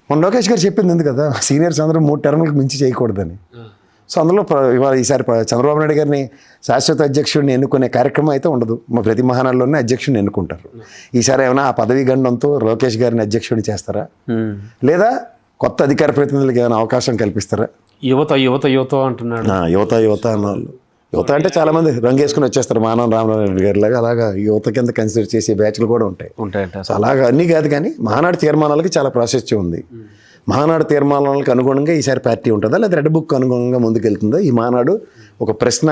మన లోకేష్ గారు చెప్పింది ఉంది కదా, సీనియర్స్ అందరూ 3 టర్మ్లకు మించి చేయకూడదని. సో అందులో ఇవాళ ఈసారి చంద్రబాబు నాయుడు గారిని శాశ్వత అధ్యక్షుడిని ఎన్నుకునే కార్యక్రమం అయితే ఉండదు. మా ప్రతి మహానాడులోనే అధ్యక్షుడిని ఎన్నుకుంటారు. ఈసారి ఏమైనా ఆ పదవీ గండంతో లోకేష్ గారిని అధ్యక్షుడిని చేస్తారా, లేదా కొత్త అధికార ప్రతినిధులకు ఏమైనా అవకాశం కల్పిస్తారా? యువత యువత యువత అంటున్నాడు. యువత అన్నవాళ్ళు, యువత అంటే చాలా మంది రంగేసుకుని వచ్చేస్తారు మానవ రామనారాయణ గారి లాగా. అలాగా యువత కింద కన్సిడర్ చేసే బ్యాచ్లు కూడా ఉంటాయి. సో అలాగా అన్నీ కాదు, కానీ మహానాడు తీర్మానాలకి చాలా ప్రాశస్త్యం ఉంది. మహానాడు తీర్మానాలకు అనుగుణంగా ఈసారి పార్టీ ఉంటుందా, లేదా రెడ్ బుక్ అనుగుణంగా ముందుకెళ్తుందా? ఈ మహానాడు ఒక ప్రశ్న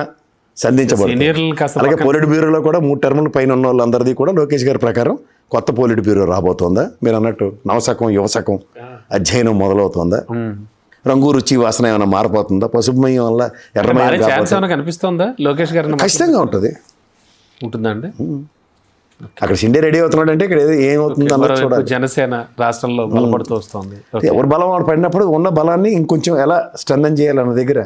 సంధించబడుతుంది. అలాగే పోలిట్ బ్యూరోలో కూడా 3 టర్ముల పైన ఉన్న వాళ్ళందరిది కూడా లోకేష్ గారి ప్రకారం కొత్త పోలిట్ బ్యూరో రాబోతోందా? మీరు అన్నట్టు నవశకం యువశకం అధ్యయనం మొదలవుతుందా? రంగు రుచి వాసన ఏమైనా మారిపోతుందా? పసుపుమయం వల్ల ఎర్రమయం కనిపిస్తుందా లోకేష్ గారు? ఖచ్చితంగా ఉంటుంది. ఉంటుందండి. అక్కడ షిండే రెడీ అవుతున్నాడు అంటే ఇక్కడ ఏమవుతుంది అన్నది చూడాలి. జనసేన రాష్ట్రంలో బలపడుతూ వస్తుంది. ఎవరు బలం వాడు పడినప్పుడు ఉన్న బలాన్ని ఇంకొంచెం ఎలా స్ట్రెంథన్ చేయాలన్న దగ్గర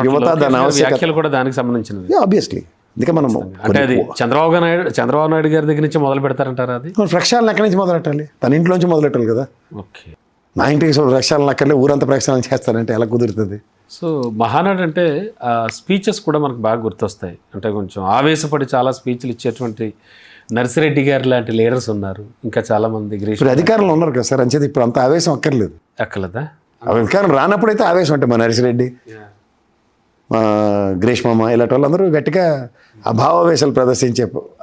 యువత దాని వ్యాఖ్యలు కూడా దానికి సంబంధించినది. ఆబ్వియస్లీ. అందుకే మనం అంటే అది చంద్రబాబు నాయుడు గారి దగ్గర నుంచి మొదలు పెడతారంటారా? అది ప్రక్షాళన ఎక్కడి నుంచి మొదలెట్టాలి? తన ఇంట్లోంచి మొదలెట్టాలి కదా. ఓకే, నా ఇంటికి ప్రక్షాళన అక్కర్లే, ఊరంతా ప్రక్షాళన చేస్తానంటే ఎలా కుదురుతుంది? సో మహానాడు అంటే స్పీచెస్ కూడా మనకు బాగా గుర్తొస్తాయి. అంటే కొంచెం ఆవేశపడి చాలా స్పీచ్లు ఇచ్చేటువంటి నర్సిరెడ్డి గారు లాంటి లీడర్స్ ఉన్నారు. ఇంకా చాలా మంది ఇప్పుడు అధికారంలో ఉన్నారు కదా సార్, అంచేది ఇప్పుడు అంత ఆవేశం అక్కర్లేదు. అక్కర్లేదా? అధికారం రానప్పుడైతే ఆవేశం అంటే మా నర్సిరెడ్డి, గ్రీష్మమ్మ ఇలాంటి వాళ్ళందరూ గట్టిగా అభావావేశాలు ప్రదర్శించే